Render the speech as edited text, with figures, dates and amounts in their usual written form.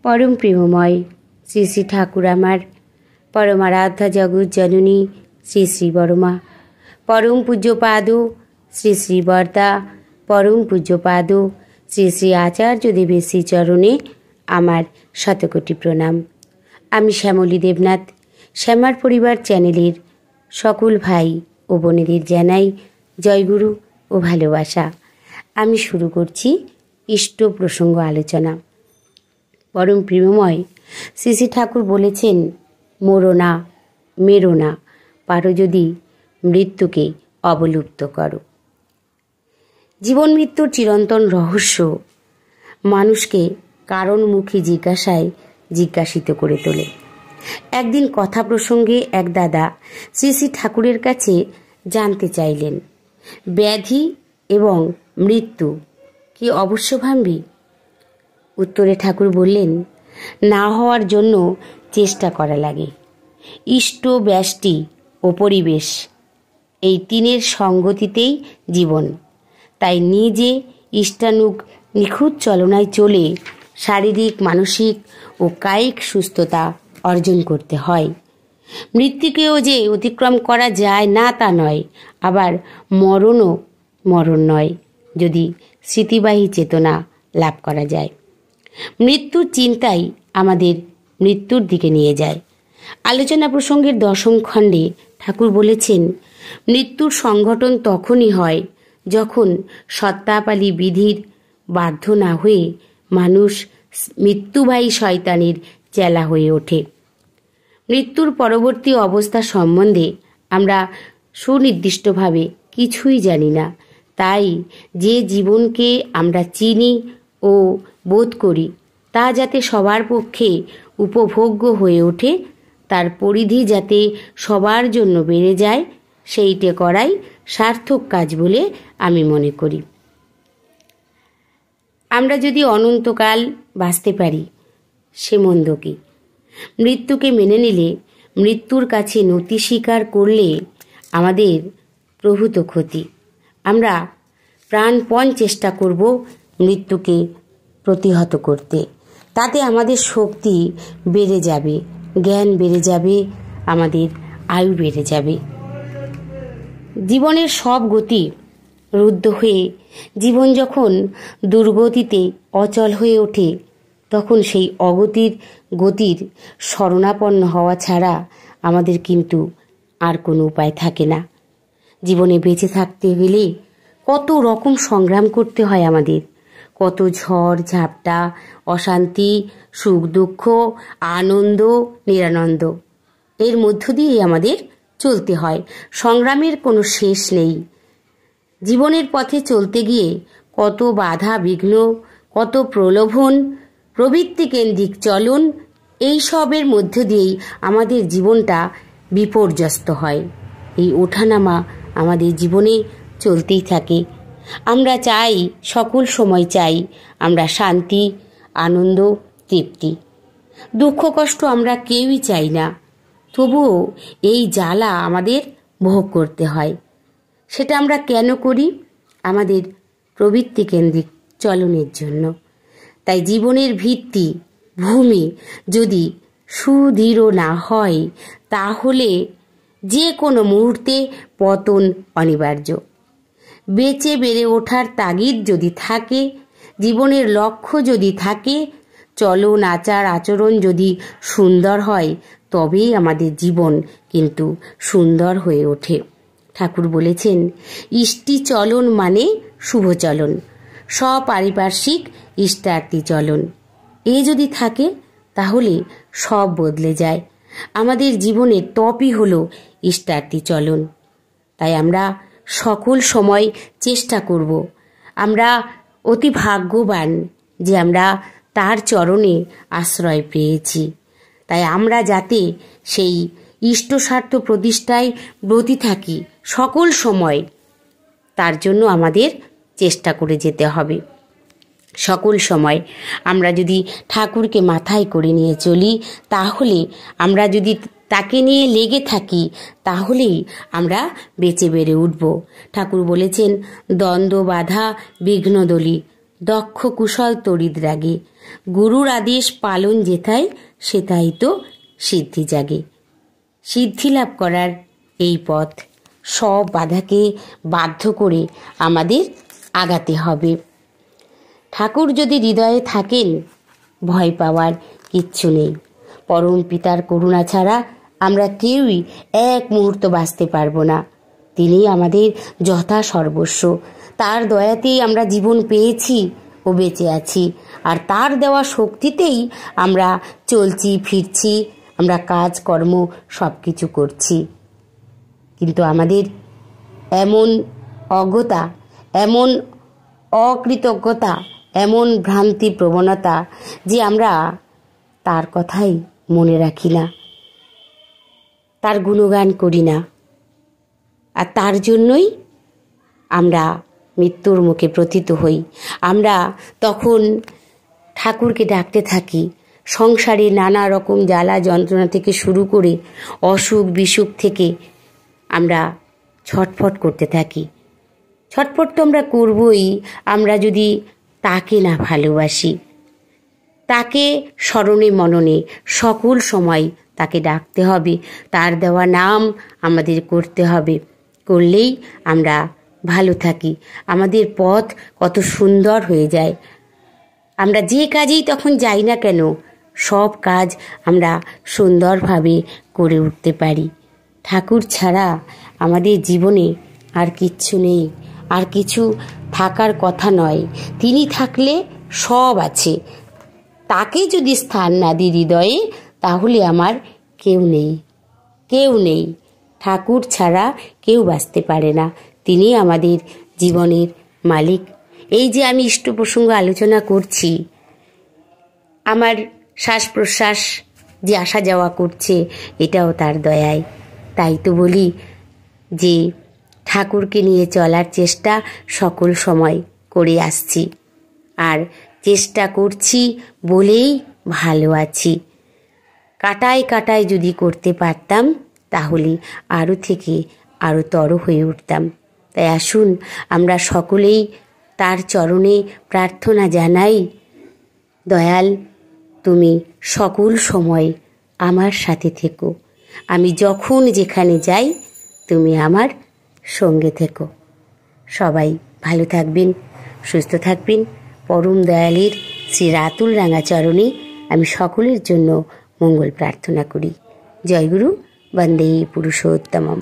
परम प्रेममय श्री श्री ठाकुर आमार परमाराध्या जगत जननी श्री श्री बड़मा परम पूज्यपाद श्री श्री बरदा परम पूज्यपाद श्री श्री आचार्य देवेर श्री चरणे आमार शतकोटी प्रणाम। आमी श्यामली देवनाथ श्यामार परिवार चैनेलेर सकल भाई ओ बोनेদের জানাই जयगुरु ओ भालोबासा। आमी शुरू करছি इष्ट प्रसंग आलोचना। परम प्रेममय श्री श्री ठाकुर बोलेছেন, मोरो ना मेरो ना, पारो यदि मृत्युके अवलुप्त करो। जीवन मृत्युर चिरंतन रहस्य मानुषके कारणमुखी जिज्ञासाय जिज्ञासित करे तोले। एकदिन कथा प्रसंगे एक दादा श्री श्री ठाकुरेर काछे जानते चाइलेन, व्याधि एवं मृत्यु कि अवश्यभावी? उत्तरे ठाकुर बोलेन, ना हওয়ার জন্য চেষ্টা করা লাগে। इष्ट ব্যষ্টি ও পরিবেশ এই তিনের সঙ্গতিতেই জীবন। তাই নিজে ইষ্টানুগ নিখুঁত চলনায় চলে শারীরিক মানসিক ও কায়িক সুস্থতা অর্জন করতে হয়। মৃত্যুকেও যে অতিক্রম করা যায় না তা নয়, আবার মরণও মরণ নয় যদি স্মৃতিবাহী চেতনা লাভ করা যায়। মৃত্যুর চিন্তাই আমাদের মৃত্যুর দিকে নিয়ে যায়। আলোচনা প্রসঙ্গের দশম খণ্ডে ঠাকুর বলেছেন, মৃত্যুর সংঘটন তখনই হয় যখন সত্তাপালী বিধির বাধ্য না হয়ে মানুষ মৃত্যুবাহী শয়তানের চেলা হয়ে ওঠে। মৃত্যুর পরবর্তী অবস্থা সম্বন্ধে আমরা সুনির্দিষ্টভাবে কিছুই জানি না। তাই যে জীবনকে আমরা চিনি ও বোধ করি তা যাতে সবার পক্ষে উপভোগ্য হয়ে ওঠে, তার পরিধি যাতে সবার জন্য বেড়ে যায়, সেইটে করাই সার্থক কাজ বলে আমি মনে করি। আমরা যদি অনন্তকাল বাঁচতে পারি সে মন্দ কি? মৃত্যুকে মেনে নিলে, মৃত্যুর কাছে নতি স্বীকার করলে আমাদের প্রভূত ক্ষতি। আমরা প্রাণপণ চেষ্টা করব মৃত্যুকে প্রতিহত করতে। তাতে আমাদের শক্তি বেড়ে যাবে, জ্ঞান বেড়ে যাবে, আমাদের আয়ু বেড়ে যাবে। জীবনের সব গতি রুদ্ধ হয়ে জীবন যখন দুর্গতিতে অচল হয়ে ওঠে, তখন সেই অগতির গতির শরণাপন্ন হওয়া ছাড়া আমাদের কিন্তু আর কোনো উপায় থাকে না। জীবনে বেঁচে থাকতে গেলে কত রকম সংগ্রাম করতে হয় আমাদের, কত ঝড় ঝাপটা, অশান্তি, সুখ দুঃখ, আনন্দ নিরানন্দ, এর মধ্য দিয়ে আমাদের চলতে হয়। সংগ্রামের কোনো শেষ নেই। জীবনের পথে চলতে গিয়ে কত বাধা বিঘ্ন, কত প্রলোভন, প্রবৃত্তি কেন্দ্রিক চলন, এই সবের মধ্য দিয়েই আমাদের জীবনটা বিপর্যস্ত হয়। এই ওঠানামা আমাদের জীবনে চলতেই থাকে। আমরা চাই, সকল সময় চাই আমরা শান্তি, আনন্দ, তৃপ্তি। দুঃখ কষ্ট আমরা কেউই চাই না, তবুও এই জ্বালা আমাদের ভোগ করতে হয়। সেটা আমরা কেন করি? আমাদের প্রবৃত্তি কেন্দ্রিক চলনের জন্য। তাই জীবনের ভিত্তি ভূমি যদি সুদৃঢ় না হয়, তাহলে যে কোনো মুহূর্তে পতন অনিবার্য। বেঁচে বেড়ে ওঠার তাগিদ যদি থাকে, জীবনের লক্ষ্য যদি থাকে, চলন আচার আচরণ যদি সুন্দর হয়, তবেই আমাদের জীবন কিন্তু সুন্দর হয়ে ওঠে। ঠাকুর বলেছেন, ইষ্টি চলন মানে শুভ চলন, সপারিপার্শ্বিক ইষ্টার্থী চলন। এ যদি থাকে তাহলে সব বদলে যায়। আমাদের জীবনের তপই হলো ইষ্টার্থী চলন। তাই আমরা সকল সময় চেষ্টা করব। আমরা অতি ভাগ্যবান যে আমরা তার চরণে আশ্রয় পেয়েছি। তাই আমরা যাতে সেই ইষ্টস্বার্থ প্রতিষ্ঠায় ব্রতী থাকি সকল সময়, তার জন্য আমাদের চেষ্টা করে যেতে হবে। সকল সময় আমরা যদি ঠাকুরকে মাথায় করে নিয়ে চলি, তাহলে আমরা যদি তাকে নিয়ে লেগে থাকি, তাহলেই আমরা বেঁচে বেড়ে উঠব। ঠাকুর বলেছেন, দ্বন্দ্ব বাধা বিঘ্নদলি দক্ষ কুশল তড়িৎ রাগে, গুরুর আদেশ পালন যেথায় সেটাই তো সিদ্ধি জাগে। সিদ্ধি লাভ করার এই পথ, সব বাধাকে বাধ্য করে আমাদের আগাতে হবে। ঠাকুর যদি হৃদয়ে থাকেন, ভয় পাওয়ার কিচ্ছু নেই। পরম পিতার করুণা ছাড়া আমরা কেউই এক মুহূর্ত বাঁচতে পারবো না। তিনি আমাদের যথা সর্বস্ব। তার দয়াতেই আমরা জীবন পেয়েছি ও বেঁচে আছি, আর তার দেওয়া শক্তিতেই আমরা চলছি ফিরছি, আমরা কাজ কর্ম সব কিছু করছি। কিন্তু আমাদের এমন অজ্ঞতা, এমন অকৃতজ্ঞতা, এমন ভ্রান্তি প্রবণতা যে আমরা তার কথাই মনে রাখি না, তার গুণগান করি না, আর তার জন্যই আমরা মৃত্যুর মুখে পতিত হই। আমরা তখন ঠাকুরকে ডাকতে থাকি। সংসারে নানা রকম জ্বালা যন্ত্রণা থেকে শুরু করে অসুখ বিসুখ থেকে আমরা ছটফট করতে থাকি। ছটফট তো আমরা করবই, আমরা যদি তাকে না ভালোবাসি। তাকে স্মরণে মননে সকল সময় তাকে ডাকতে হবে, তার দেওয়া নাম আমাদের করতে হবে। করলেই আমরা ভালো থাকি, আমাদের পথ কত সুন্দর হয়ে যায়। আমরা যে কাজেই তখন যাই না কেন, সব কাজ আমরা সুন্দরভাবে করে উঠতে পারি। ঠাকুর ছাড়া আমাদের জীবনে আর কিচ্ছু নেই, আর কিছু থাকার কথা নয়। তিনি থাকলে সব আছে। তাকে যদি স্থান না দিই হৃদয়ে, তাহলে আমার কেউ নেই, কেউ নেই। ঠাকুর ছাড়া কেউ বাঁচতে পারে না। তিনি আমাদের জীবনের মালিক। এই যে আমি ইষ্ট প্রসঙ্গ আলোচনা করছি, আমার শ্বাস প্রশ্বাস যে আসা যাওয়া করছে, এটাও তার দয়ায়। তাই তো বলি যে ঠাকুরকে নিয়ে চলার চেষ্টা সকল সময় করে আসছি, আর চেষ্টা করছি বলেই ভালো আছি। কাটায় কাটায় যদি করতে পারতাম, তাহলে আরও থেকে আরও তর হয়ে উঠতাম। তাই আসুন আমরা সকলেই তার চরণে প্রার্থনা জানাই, দয়াল তুমি সকল সময় আমার সাথে থেকো। আমি যখন যেখানে যাই, তুমি আমার সঙ্গে থেকো। সবাই ভালো থাকবেন, সুস্থ থাকবেন। পরম দয়ালের শ্রী রাতুল রাঙা চরণে আমি সকলের জন্য মঙ্গল প্রার্থনা করি। জয়গুরু, বন্দে পুরুষোত্তমম।